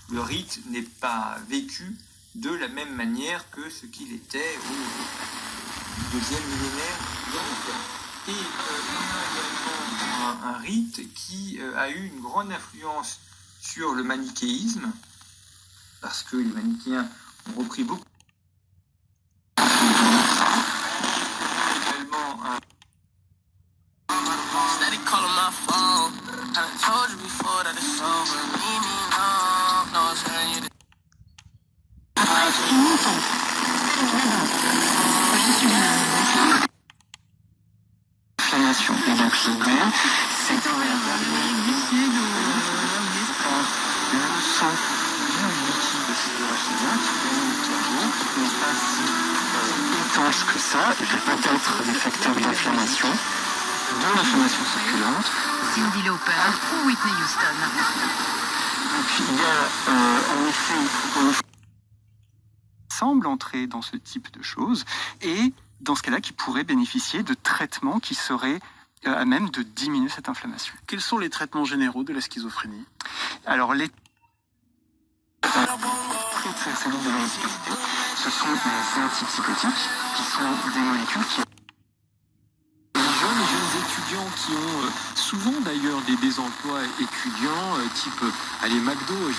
le rite n'est pas vécu de la même manière que ce qu'il était au deuxième millénaire de notre ère. Et on a également un rite qui a eu une grande influence sur le manichéisme, parce que les manichéens ont repris beaucoup. Également un inflammation. Et donc l'idée, c'est pour la vérifier l'espace, le sang, bien liquide de ces orachidien qui n'est pas si étanche que ça, et que peut-être des facteurs d'inflammation, de l'inflammation circulante. Cyndi Lauper ou Whitney Houston. Donc il y a en effet, semble entrer dans ce type de choses, et dans ce cas-là, qui pourrait bénéficier de traitements qui seraient à même de diminuer cette inflammation. Quels sont les traitements généraux de la schizophrénie? Alors, les cellules de l'irritabilité, ce sont des antipsychotiques qui sont des molécules qui... Les jeunes étudiants qui ont souvent d'ailleurs des emplois étudiants, type allez, McDo.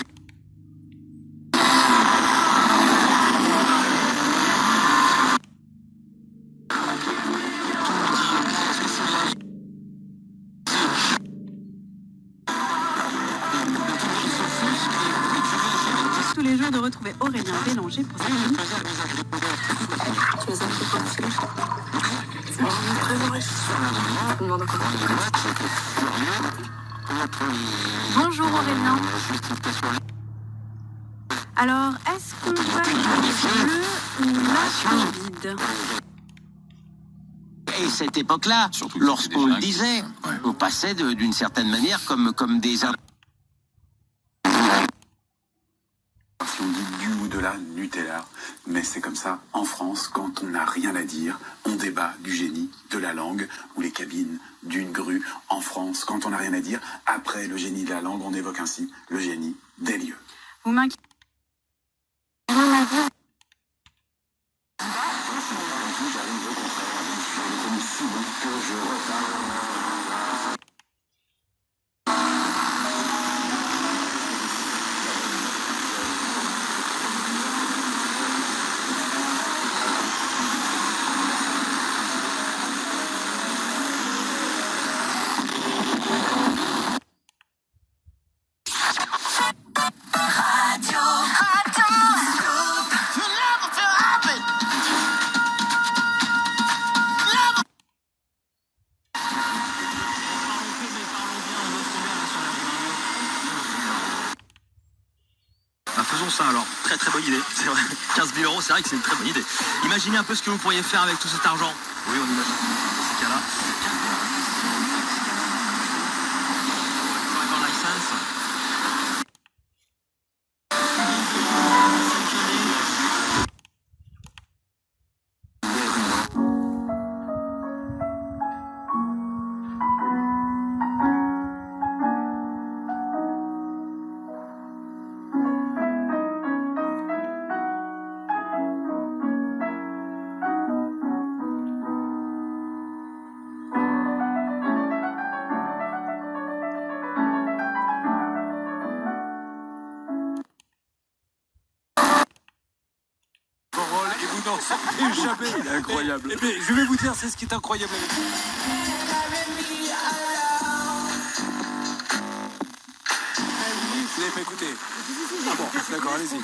Tous les jours de retrouver Aurélien Bélanger pour sa chronique. Tu les as fait penser. C'est très enrichissant. Bonjour Aurélien. Alors, est-ce qu'on voit le bleu ou la Covid? Et cette époque-là, lorsqu'on le disait, on passait d'une certaine manière comme des... Si on dit du ou de la Nutella, mais c'est comme ça en France, quand on n'a rien à dire, on débat du génie de la langue ou les cabines d'une grue. En France, quand on n'a rien à dire, après le génie de la langue, on évoque ainsi le génie des lieux. Vous m'inquiétez. Faisons ça alors, très très bonne idée, c'est vrai, 15 000 €, c'est vrai que c'est une très bonne idée. Imaginez un peu ce que vous pourriez faire avec tout cet argent. Oui, on imagine, dans ces cas-là. Driver license. Non, c'est jamais. Il est incroyable. Eh bien, je vais vous dire, c'est ce qui est incroyable avec lui. Vous n'avez pas écouté? Ah bon, d'accord, allez-y.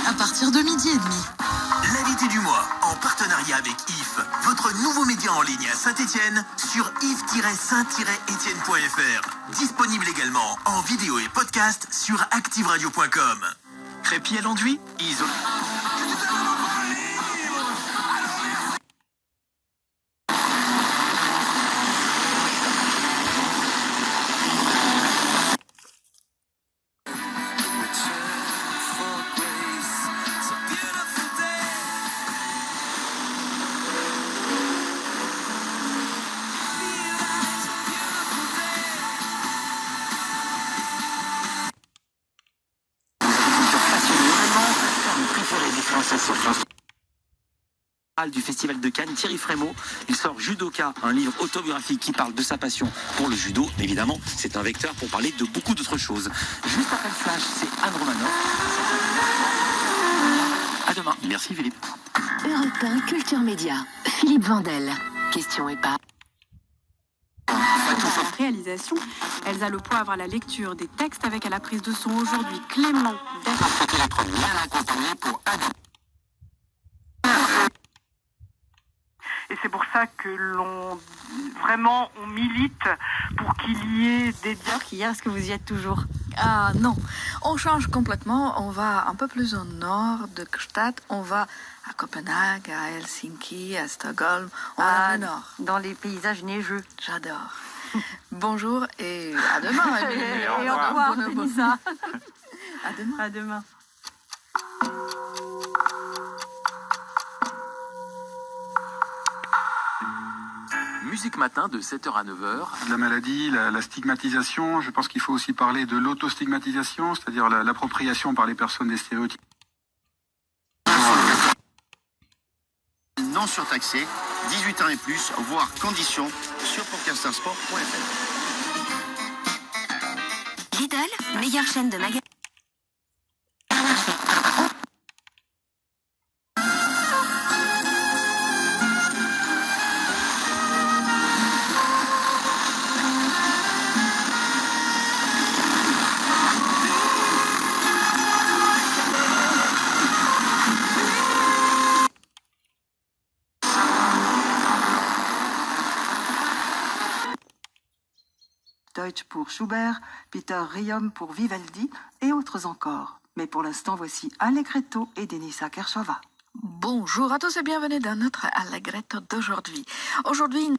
À partir de 12h30. L'invité du mois, en partenariat avec IF, votre nouveau média en ligne à Saint-Étienne, sur if-saint-étienne.fr. Disponible également en vidéo et podcast sur activeradio.com. Crépier à l'enduit, Du Festival de Cannes, Thierry Frémaux. Il sort Judoka, un livre autobiographique qui parle de sa passion pour le judo. Mais évidemment, c'est un vecteur pour parler de beaucoup d'autres choses. Juste après le flash, c'est Anne Romanoff. À demain. Merci Philippe. Europe 1 Culture Média. Philippe Vandel. Question et pas. La réalisation, Elsa Le Poivre à la lecture des textes avec à la prise de son aujourd'hui Clément Et c'est pour ça que on milite pour qu'il y ait des dialogues. Hier, est-ce que vous y êtes toujours? Ah non, on change complètement. On va un peu plus au nord de Gstaad. On va à Copenhague, à Helsinki, à Stockholm. On va au nord. Dans les paysages neigeux. J'adore. Bonjour et à demain. Et au revoir, Mélissa. À demain. À demain. Musique Matin de 7h à 9h. La maladie, la stigmatisation, je pense qu'il faut aussi parler de l'autostigmatisation, c'est-à-dire l'appropriation par les personnes des stéréotypes. Non surtaxé, 18 ans et plus, voire conditions, sur podcastersport.fr. Lidl, meilleure chaîne de magasins. Deutsch pour Schubert, Peter Riom pour Vivaldi et autres encore. Mais pour l'instant, voici Allegretto et Denisa Kershova. Bonjour à tous et bienvenue dans notre Allegretto d'aujourd'hui. Aujourd'hui,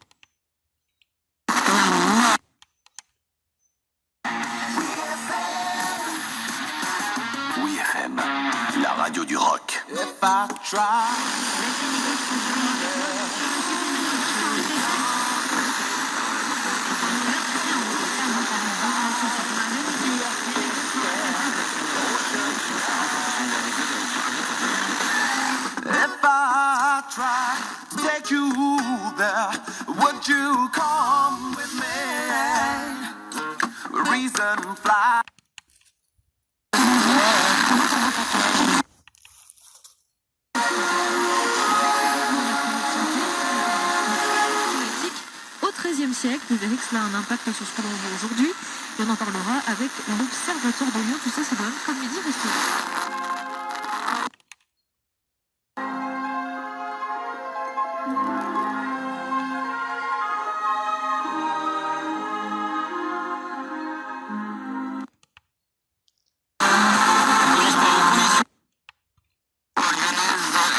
Oui FM, la radio du rock. If I try to take you there, would you come with me? Reason fly. Au XIIIe siècle, vous verrez que cela a un impact sur ce que l'on voit aujourd'hui. Et on en parlera avec l'Observatoire de Lyon. Tout ça, c'est quand même comme midi, restez là.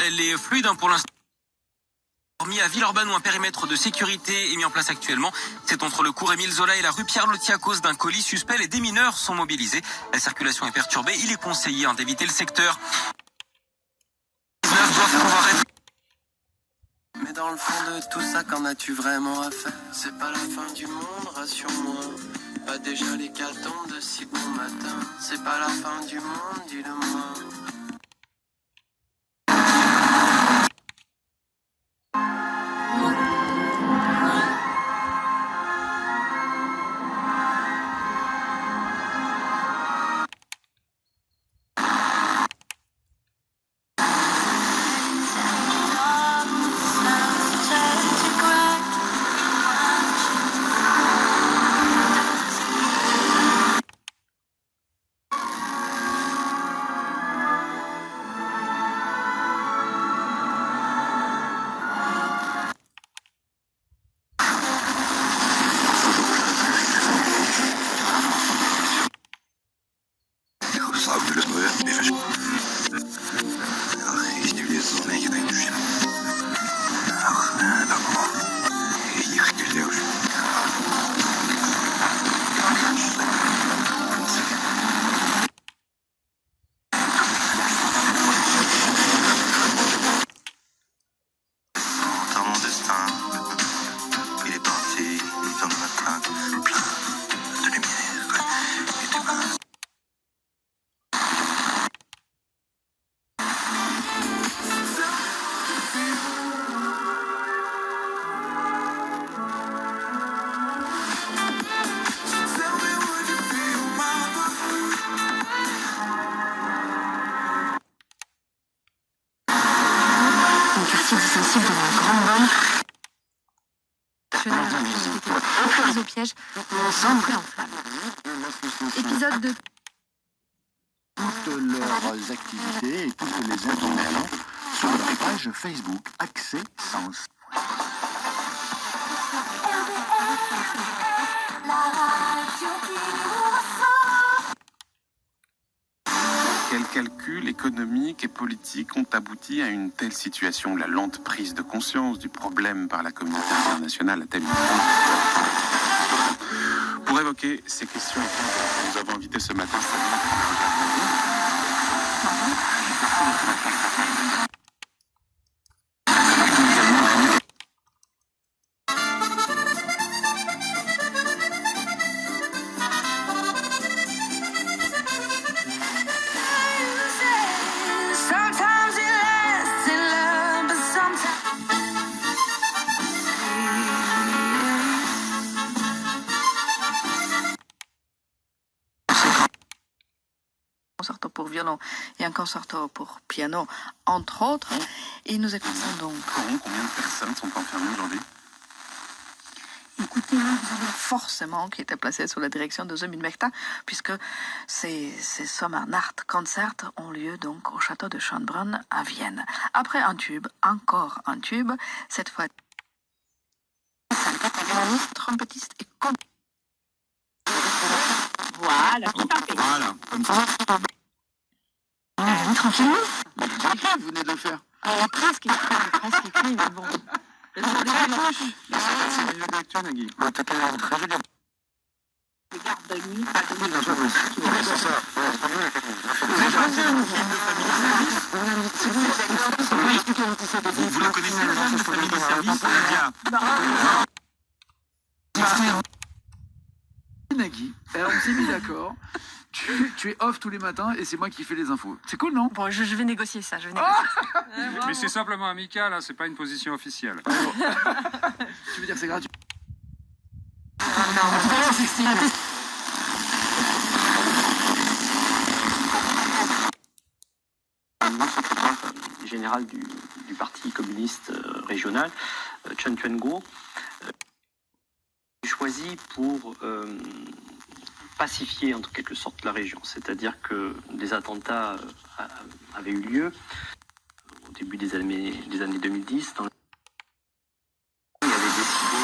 Elle est fluide pour l'instant. Mis à Villeurbanne où un périmètre de sécurité est mis en place actuellement. C'est entre le cours Émile Zola et la rue Pierre-Loti à cause d'un colis suspect. Les démineurs sont mobilisés. La circulation est perturbée. Il est conseillé d'éviter le secteur. Mais dans le fond de tout ça, qu'en as-tu vraiment à faire? C'est pas la fin du monde, rassure-moi. Pas déjà l'hécatombe de si bon matin. C'est pas la fin du monde, dis-le-moi. cortège entré en flammes. Épisode 2. Toutes leurs activités et toutes les informations sur leur page Facebook Accès Sens. Quels calculs économiques et politiques ont abouti à une telle situation? La lente prise de conscience du problème par la communauté internationale a-t-elle une Pour évoquer ces questions, nous avons invité ce matin concerto pour violon et un concerto pour piano, entre autres. Et nous écoutons donc. Combien de personnes sont enfermées aujourd'hui? Écoutez, forcément, qui était placé sous la direction de The Münmechta, puisque ces Sommernacht-Concerts ont lieu donc au château de Schönbrunn à Vienne. Après un tube, encore un tube, cette fois trompettiste et Voilà, tout parfait. Voilà, comme ça. Tranquillement. Vous venez de le faire. Presque écrit, mais bon. C'est mieux d'actu, Nagui. Les gardes de nuit, pas de nuit. C'est ça. Vous avez choisi un film de Family Service? Vous le connaissez, le film de Family Service? Nadia. Nagui, alors on s'est mis d'accord. Tu es off tous les matins et c'est moi qui fais les infos. C'est cool, non? Bon, je vais négocier ça, Mais c'est simplement amical, hein, c'est pas une position officielle. Tu veux dire que c'est gratuit? Secrétaire général du Parti communiste régional, Chen Quanguo, choisi pour pacifier en quelque sorte la région. C'est-à-dire que des attentats avaient eu lieu au début des années 2010. Il avait décidé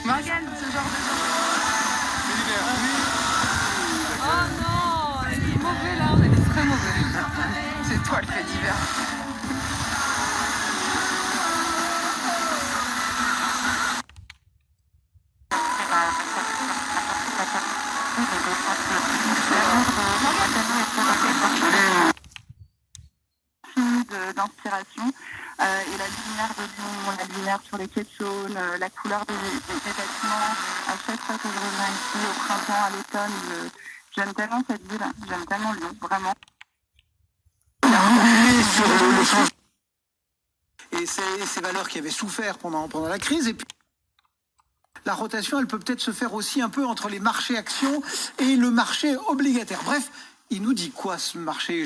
Morgane, ce genre de Oh non, on est mauvais là, on est très mauvais. C'est toi le fait divers. d'inspiration et la lumière de Lyon, la lumière sur les quais de Saône, la couleur des vêtements. À chaque fois que je reviens ici, au printemps, à l'automne, j'aime tellement cette ville, j'aime tellement Lyon, vraiment. Et ces valeurs qui avaient souffert pendant la crise. Et puis, la rotation, elle peut peut-être se faire aussi un peu entre les marchés actions et le marché obligataire. Bref, il nous dit quoi ce marché ?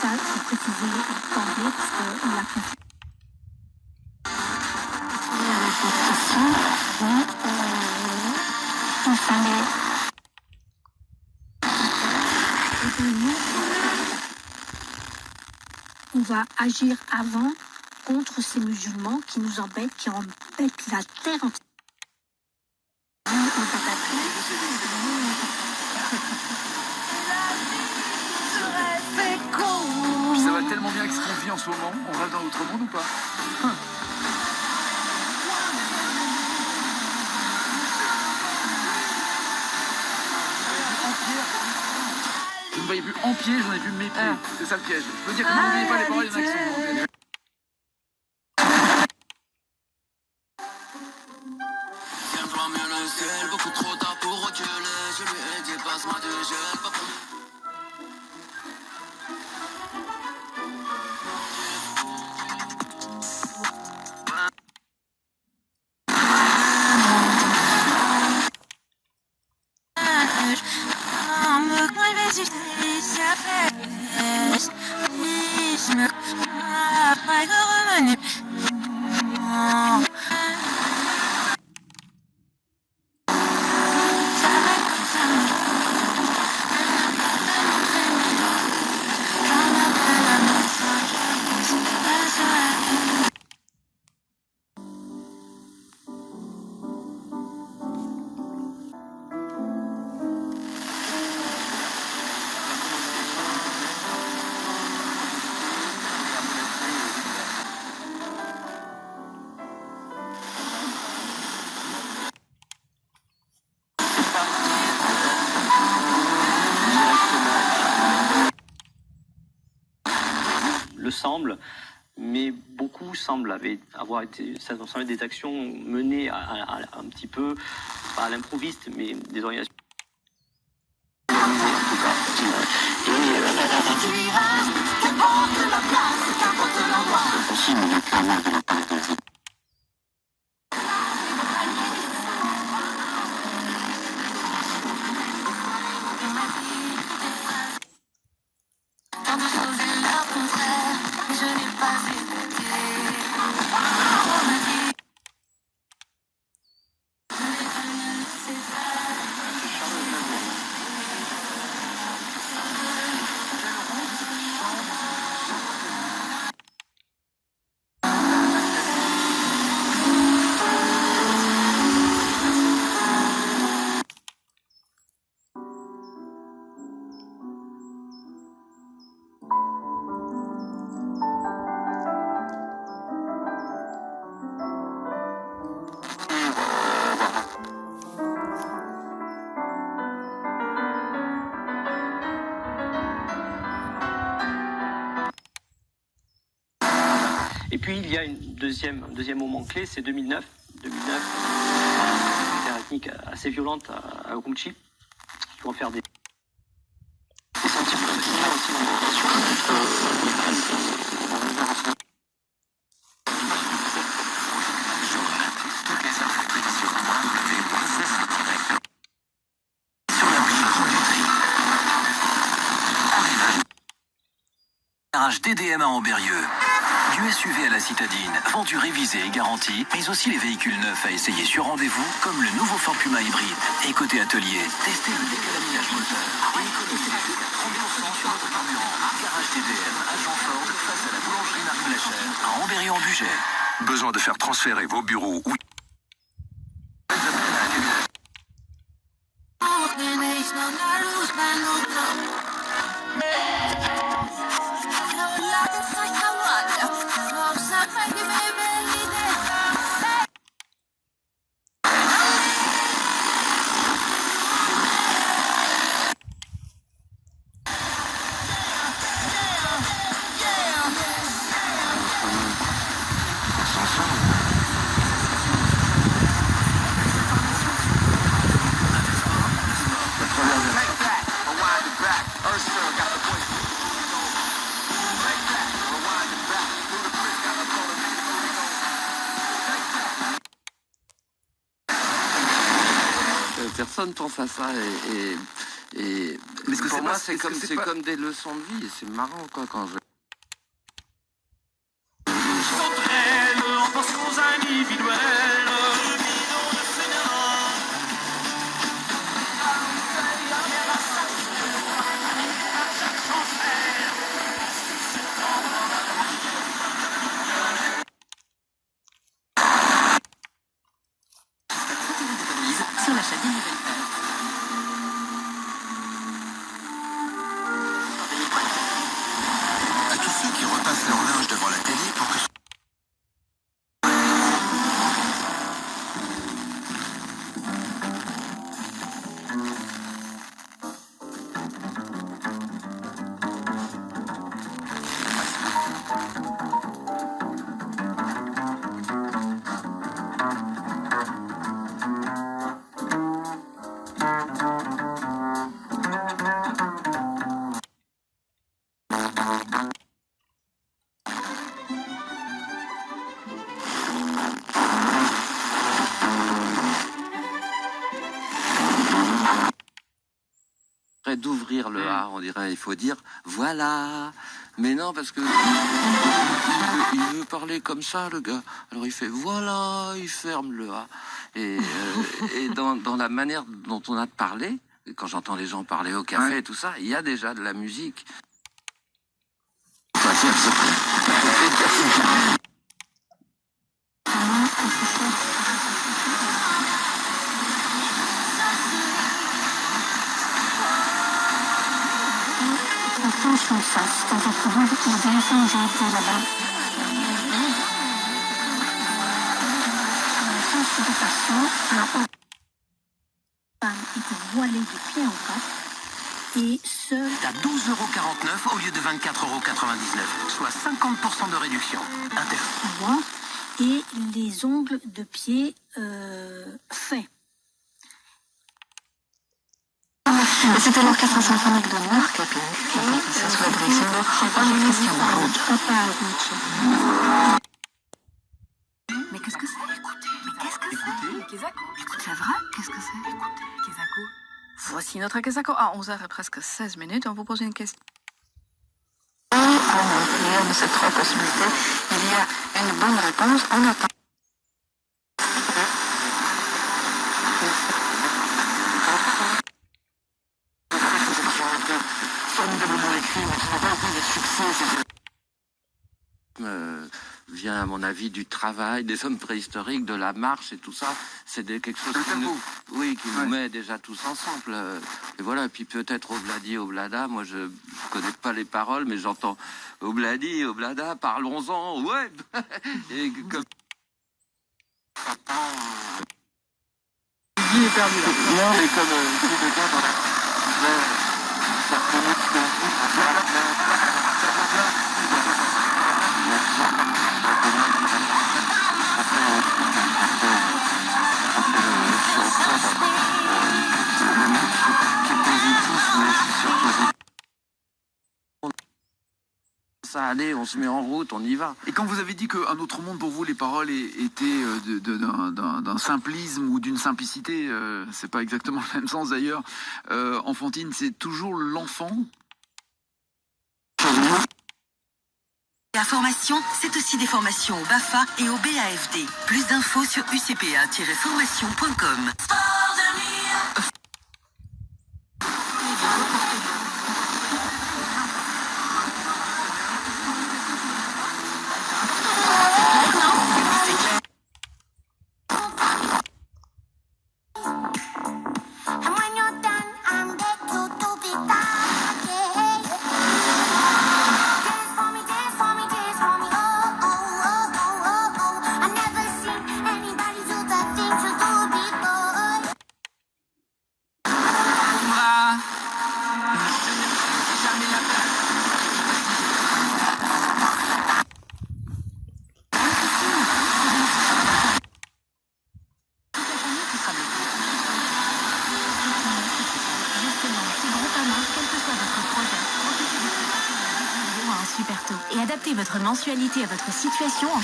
Ça, c'est précisé d'emblée parce qu'on l'a fait. On va agir avant contre ces musulmans qui nous embêtent, qui embêtent la terre entière. Ça va tellement bien avec ce qu'on vit en ce moment. On rêve dans l'autre monde ou pas? Je ne voyais plus en pied, j'en ai vu mes pieds. C'est ça le piège. Je peux dire que n'oubliez pas les paroles, il y en a qui sont mauvaises. Beaucoup trop tard pour reculer. Je lui ai dit passe-moi du gel. Le semble, mais beaucoup semblent avoir été, ça semble être des actions menées un petit peu, pas à l'improviste, mais des organisations. Et puis il y a un deuxième moment clé, c'est 2009. 2009, une guerre ethnique assez violente à Urumqi, qui vont faire des sentiments aussi dans DDM à Ambérieux. Du SUV à la citadine, vendu révisé et garanti, mais aussi les véhicules neufs à essayer sur rendez-vous, comme le nouveau Ford Puma hybride. Et côté atelier, testez le décalaminage moteur et économisez 30% sur votre carburant. Garage DDM à Jean Ford, face à la boulangerie Marie-Blachère, à Ambérieu-en-Bugey. Besoin de faire transférer vos bureaux ou... Personne pense à ça et pour moi c'est comme des leçons de vie et c'est marrant quoi quand je... Sur la chaîne des nouvelles pages. À tous ceux qui dirait d'ouvrir le A, on dirait il faut dire voilà. Mais non, parce que il veut parler comme ça, le gars. Alors il fait voilà, il ferme le A. Et dans la manière dont on a de parler, quand j'entends les gens parler au café et tout ça, il y a déjà de la musique. Attention, ça, c'est un courant, vous avez fait un jeté là-bas. Sens de façon à était voilée du pied en cap et seul. À 12,49 € au lieu de 24,99 €, soit 50% de réduction. Intéressant. Et les ongles de pied faits. C'était l'orchestre symphonique de New York qui a pu passer sous la direction de Christian Brood. Mais qu'est-ce que c'est? Écoutez, mais qu'est-ce que c'est? Kezako. C'est vrai? Qu'est-ce que c'est? Écoutez, Kezako. Voici notre Kezako à 11h et presque 16 minutes. On vous pose une question. À l'intérieur de ces trois possibilités, il y a une bonne réponse. On attend. Vient à mon avis du travail, des hommes préhistoriques, de la marche et tout ça. C'est quelque chose qui nous met déjà tous ensemble. Et voilà, et puis peut-être Obladi, Oblada, moi je connais pas les paroles, mais j'entends Obladi, Oblada, parlons-en, ouais. Et comme... Guy est perdu là. Non, mais comme tout le temps dans la... Ça allait, on se met en route, on y va. Et quand vous avez dit qu'un autre monde pour vous, les paroles étaient d'un simplisme ou d'une simplicité, c'est pas exactement le même sens d'ailleurs. Enfantine, c'est toujours l'enfant. La formation, c'est aussi des formations au BAFA et au BAFD. Plus d'infos sur ucpa-formation.com. Et adaptez votre mensualité à votre situation en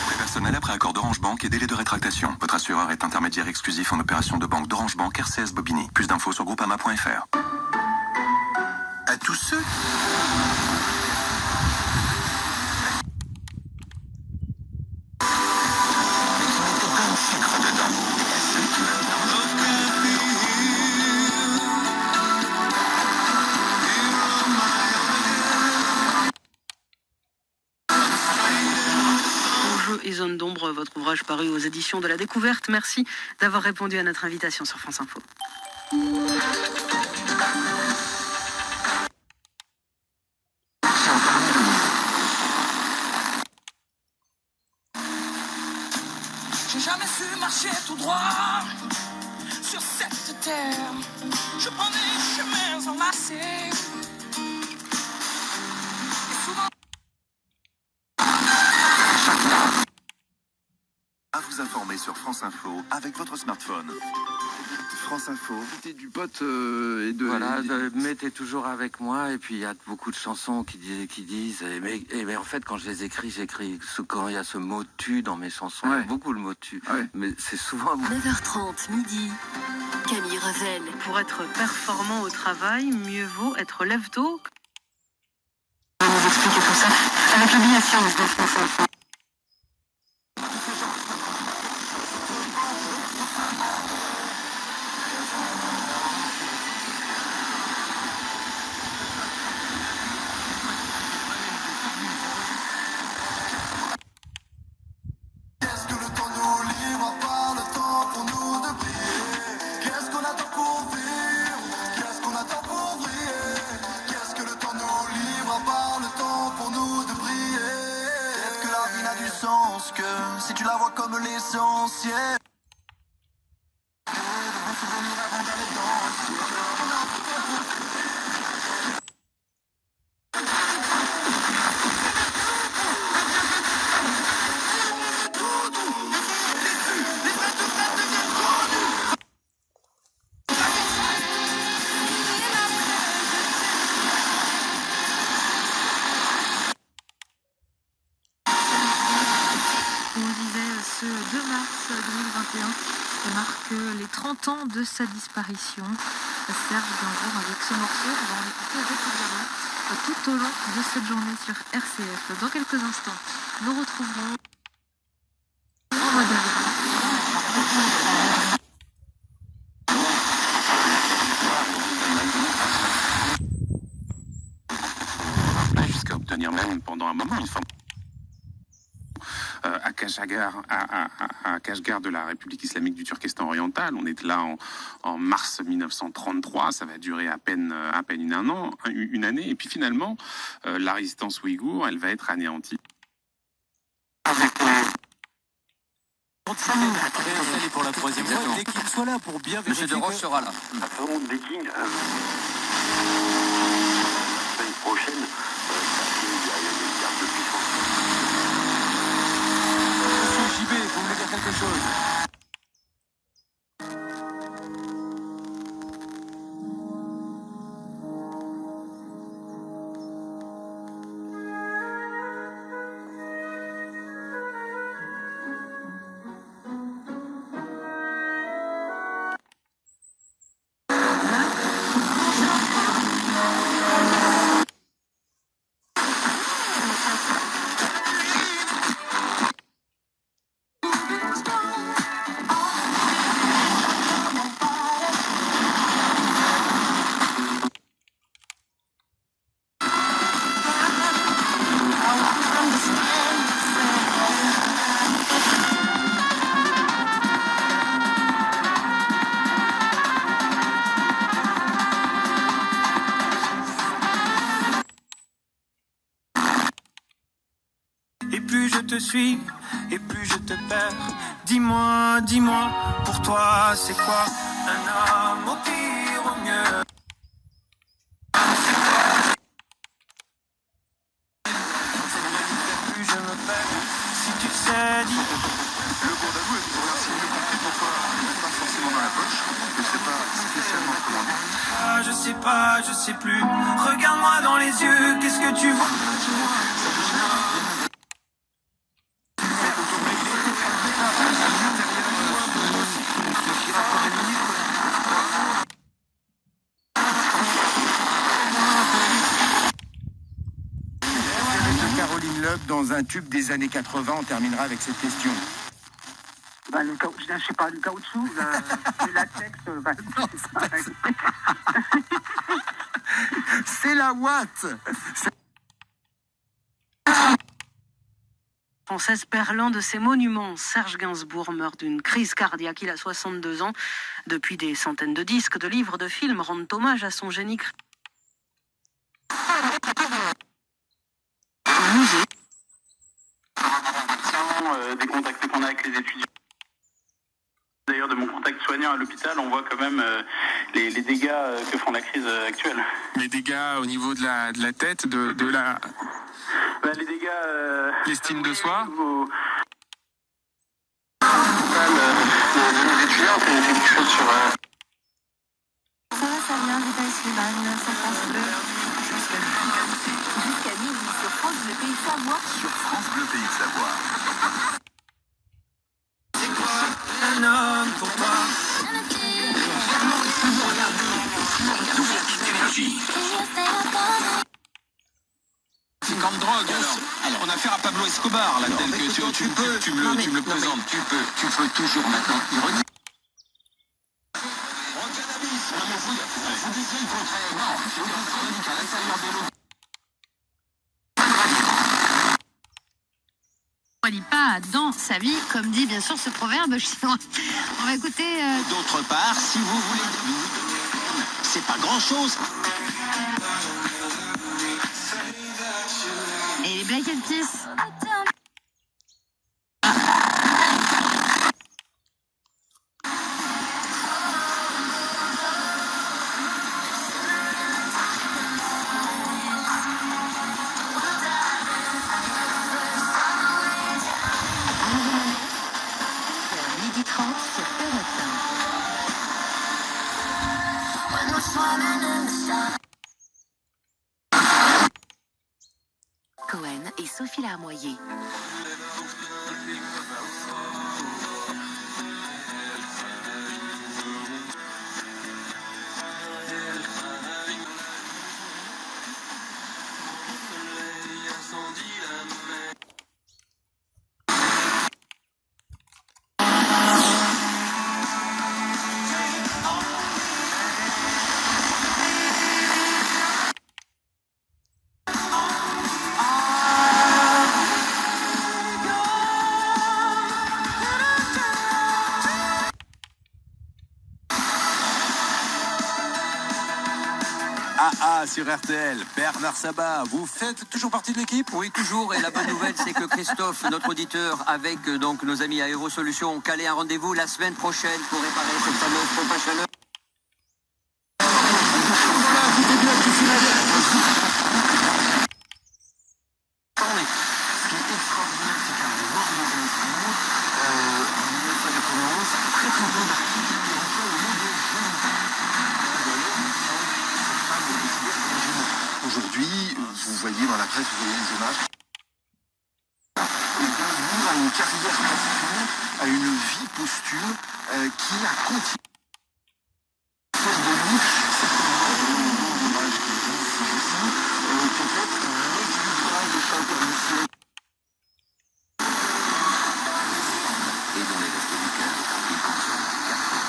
Prêt personnel après accord d'Orange Bank et délai de rétractation. Votre assureur est intermédiaire exclusif en opération de banque d'Orange Bank RCS Bobigny. Plus d'infos sur groupama.fr. À tous ceux Et Zone d'ombre, votre ouvrage paru aux éditions de la Découverte. Merci d'avoir répondu à notre invitation sur France Info. J'ai jamais su marcher tout droit sur cette terre. Je prends des chemins enlacés. Et souvent... À vous informer sur France Info avec votre smartphone. France Info. C'était du pote et de... Voilà, mettez toujours avec moi. Et puis il y a beaucoup de chansons qui disent mais en fait, quand je les écris, quand il y a ce mot tu dans mes chansons, il y a beaucoup le mot tu. Mais c'est souvent... 9h30, midi. Camille Revel. Pour être performant au travail, mieux vaut être lève-tôt. On va vous expliquer tout ça avec le billet science de France Info. Si tu la vois comme l'essentiel. Ce 2 mars 2021 marque les 30 ans de sa disparition. Serge Gainsbourg avec ce morceau, on va en écouter régulièrement tout au long de cette journée sur RCF. Dans quelques instants, nous retrouverons en mode jusqu'à obtenir même pendant un moment une forme à Kashgar de la République islamique du Turkestan oriental. On est là en mars 1933. Ça va durer à peine une année. Et puis finalement, la résistance ouïghour, elle va être anéantie. Réinstallé pour la troisième fois, dès qu'il soit là pour bien vérifier. Monsieur De Roche sera là. La parole des Kings. Semaine prochaine, il y a une carte de puissance. JB, vous voulez dire quelque chose? Et plus je te suis, et plus je te perds. Dis-moi, dis-moi, pour toi c'est quoi un homme au pire, au mieux? Plus je me perds, si tu sais, dis. Le cours d'avou est pour s'il nous compris pourquoi pas forcément dans la poche, je sais pas spécialement comment dire. Ah, je sais plus. Regarde-moi dans les yeux, qu'est-ce que tu vois? Caroline Loeb dans un tube des années 80, on terminera avec cette question. Bah, je sais pas, le caoutchouc, le latex, c'est la Watt. Française perlant de ses monuments, Serge Gainsbourg meurt d'une crise cardiaque. Il a 62 ans. Depuis des centaines de disques, de livres, de films rendent hommage à son génie. Musée. Des contacts qu'on a avec les étudiants. D'ailleurs, de mon contact soignant à l'hôpital, on voit quand même les dégâts que font la crise actuelle. Les dégâts au niveau de la tête, de la... Les dégâts... l'estime de soi. Les étudiants, c'est quelque chose sur... Anne, sur France Bleu. Jusqu'à midi sur France Bleu Pays de Savoie. Sur France Bleu Pays de Savoie. C'est quoi un homme pour toi? C'est comme drogue alors. On a affaire à Pablo Escobar là, tel que tu me le présentes. Tu peux toujours maintenant y regarder. On ne lit pas dans sa vie, comme dit bien sûr ce proverbe. On va écouter. D'autre part, si vous voulez, c'est pas grand chose. Et les Black Eyed Peas. Midi 30 sur TF1. Cohen et Sophie Larmoyer. Sur RTL, Bernard Sabat, vous faites toujours partie de l'équipe? Oui, toujours. Et la bonne nouvelle, c'est que Christophe, notre auditeur, avec donc nos amis Aérosolutions, ont calé un rendez-vous la semaine prochaine pour réparer cette fameuse pompe à chaleur. Aujourd'hui, vous voyez dans la presse, vous voyez les images. Il a une carrière posthume, a une vie posthume qui a continué. Faire de lui certainement un hommage qui est aussi, peut-être l'équilibrage des chanteur. Et dans les restos du cœur, il consomme 4 ans.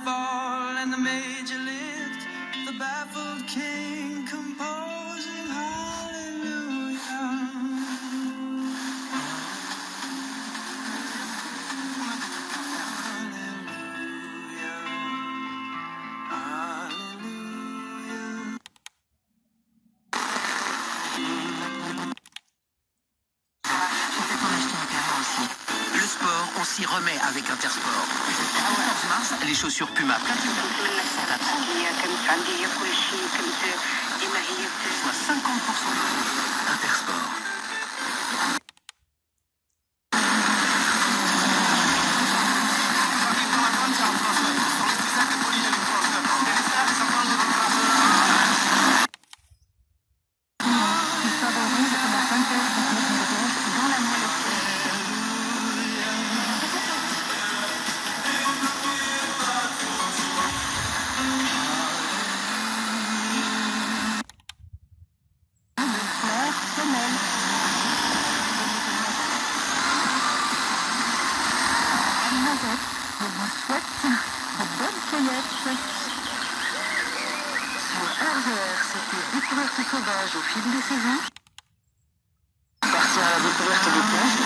Fall and the major lift, the baffled king composing hallelujah. Le sport, on s'y remet avec Intersport. Le 14 mars, les chaussures Puma sont à 30. soit 50% de plus. Intersport. C'était découverte sauvage au fil des saisons. Partir à la découverte des plages.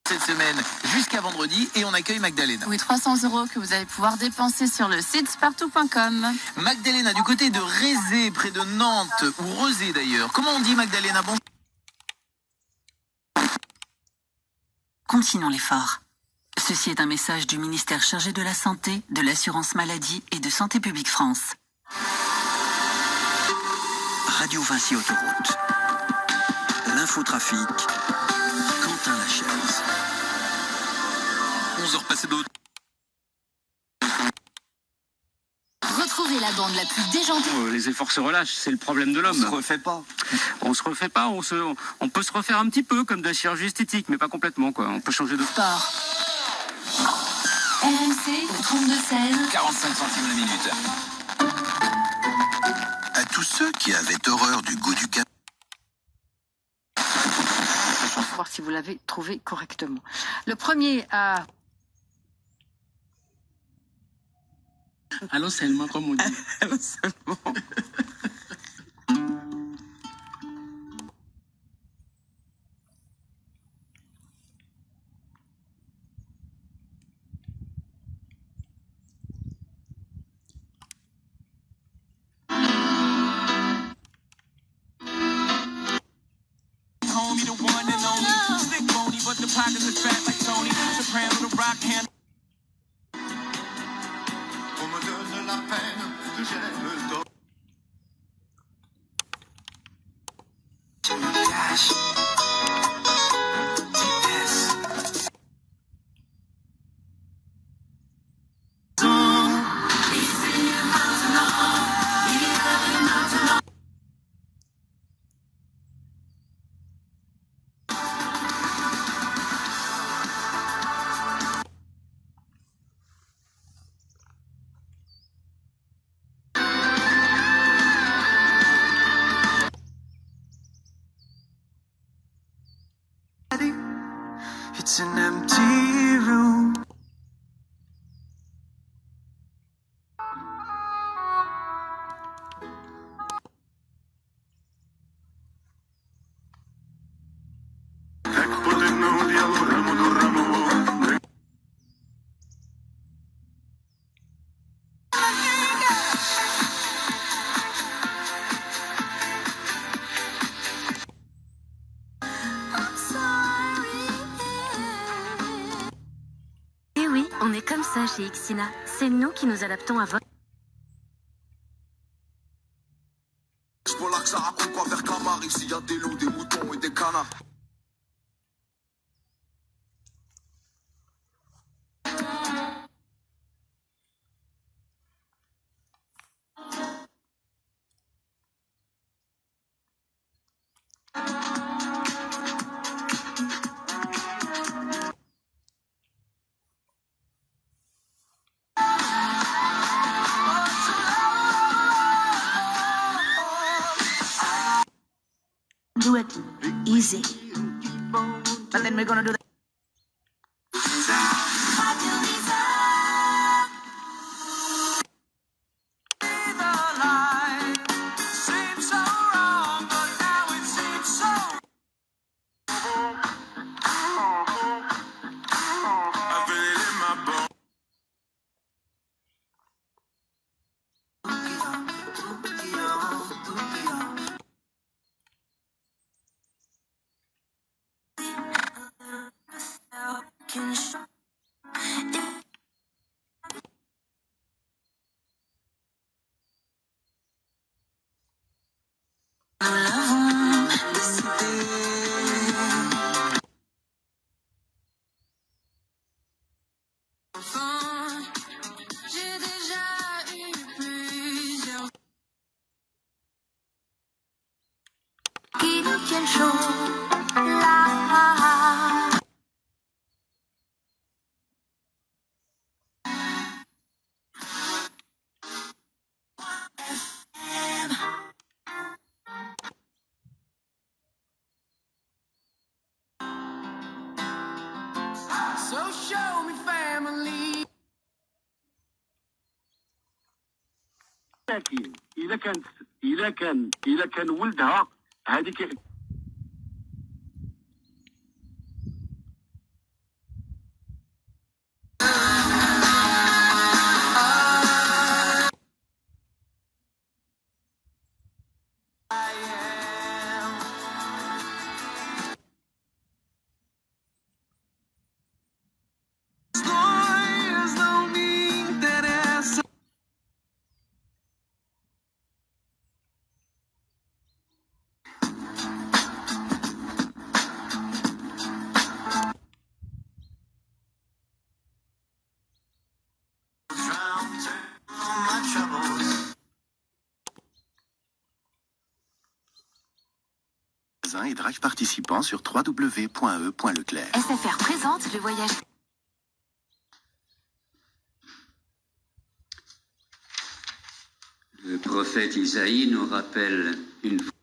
Cette semaine jusqu'à vendredi et on accueille Magdalena. Oui, 300 € que vous allez pouvoir dépenser sur le site spartou.com. Magdalena, du côté de Rézé, près de Nantes, ou Rezé d'ailleurs. Comment on dit Magdalena? Bonjour. Continuons l'effort. Ceci est un message du ministère chargé de la Santé, de l'Assurance Maladie et de Santé Publique France. Radio Vinci Autoroute. L'infotrafic. Quentin Lachaise. 11h passées de... Retrouvez la bande la plus déjantée. Les efforts se relâchent, c'est le problème de l'homme. On se refait pas. On se refait pas, on peut se refaire un petit peu comme de la chirurgie esthétique, mais pas complètement quoi. On peut changer de sport. RMC, le 32-16. 45 centimes la minute. À tous ceux qui avaient horreur du goût du café. On va voir si vous l'avez trouvé correctement. Le premier à... Allô seulement, comme on dit. Allô seulement. Homie, the one and only. Stick bony, but the pockets are fat like Tony. Soprano, the rock hand. On me donne la peine que j'aime le Cash. It's an empty room. Et oui, on est comme ça chez Ixina. C'est nous qui nous adaptons à votre... Je vois là que ça raconte quoi vers Camar. Ici y a des loups, des moutons et des canards. Do it easy. But then we're gonna do that. So show me family. لكن إذا كان ولدها هذيك Et drive participants sur www.e.leclerc. SFR présente le voyage. Le prophète Isaïe nous rappelle une fois.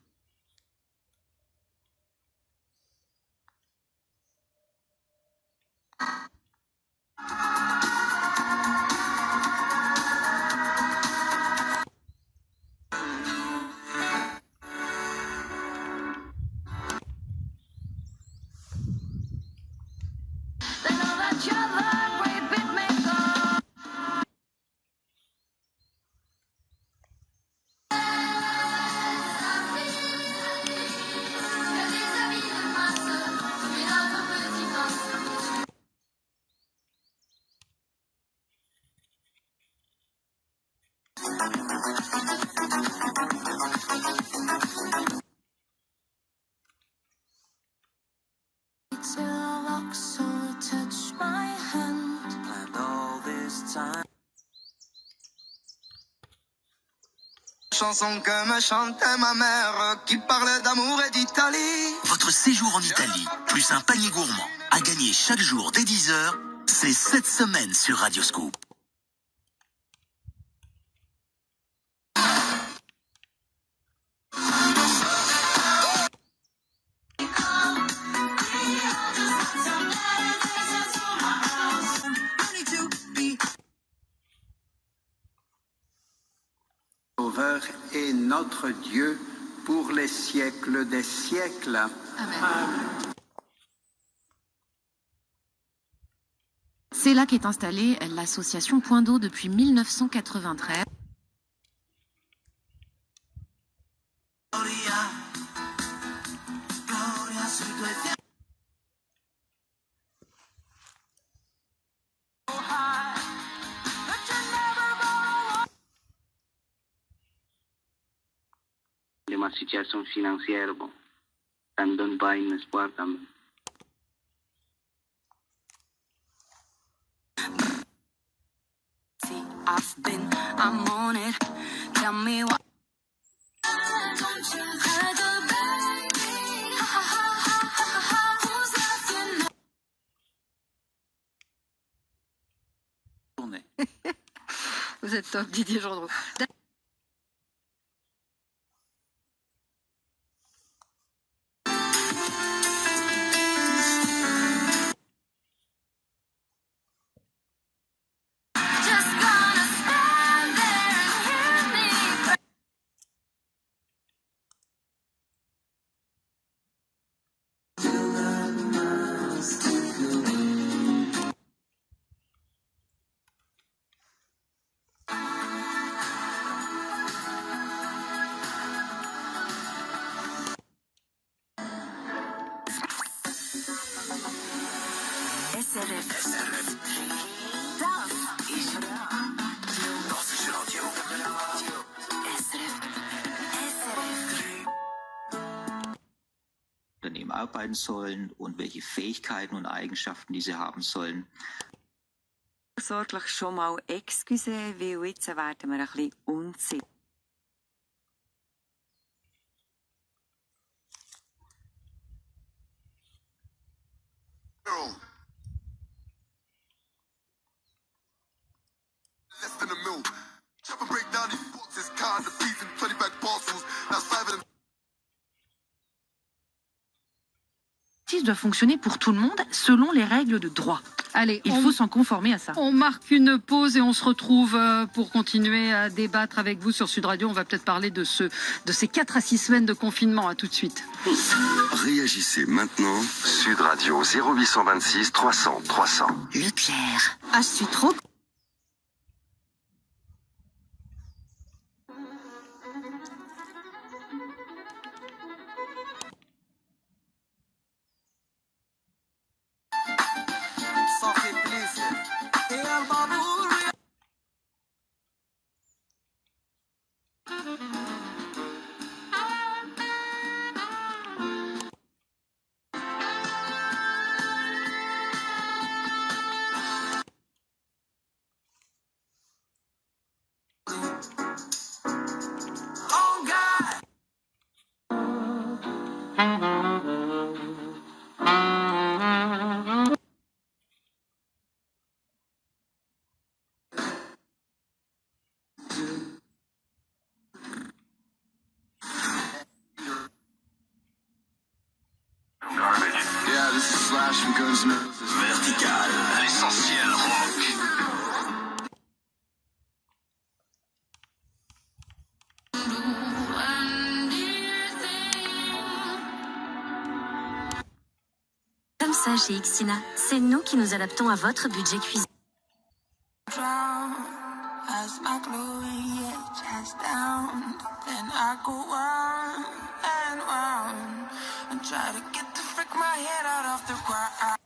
Chanson que me chantait ma mère qui parlait d'amour et d'Italie. Votre séjour en Italie, plus un panier gourmand, à gagner chaque jour dès 10h, c'est cette semaine sur Radioscoop. Sauveur est notre Dieu pour les siècles des siècles. Amen. C'est là qu'est installée l'association Point d'eau depuis 1993. De ma situation financière, bon, ça ne donne pas un espoir quand même. I've been, I'm on it. Tell me what. Vous êtes top, Didier Gendreau. Unternehmen arbeiten sollen und welche Fähigkeiten und Eigenschaften diese haben sollen. Sorglich schon mal excuse, weil jetzt werden wir ein bisschen unsicher. Less than a mil. Chop and break down these boxes, count the peas and 20 bag parcels. That's 5 of them. Justice doit fonctionner pour tout le monde selon les règles de droit. Allez, il faut s'en conformer à ça. On marque une pause et on se retrouve pour continuer à débattre avec vous sur Sud Radio. On va peut-être parler de ces 4 à 6 semaines de confinement. À tout de suite. Réagissez maintenant. Sud Radio 0826 300 300. Leclerc. Ah, je suis trop... Vertical, l'essentiel rock. Comme ça chez Ixina, c'est nous qui nous adaptons à votre budget cuisine. As my glory has down, then I go round and round and try to get the frick my head out of the ground.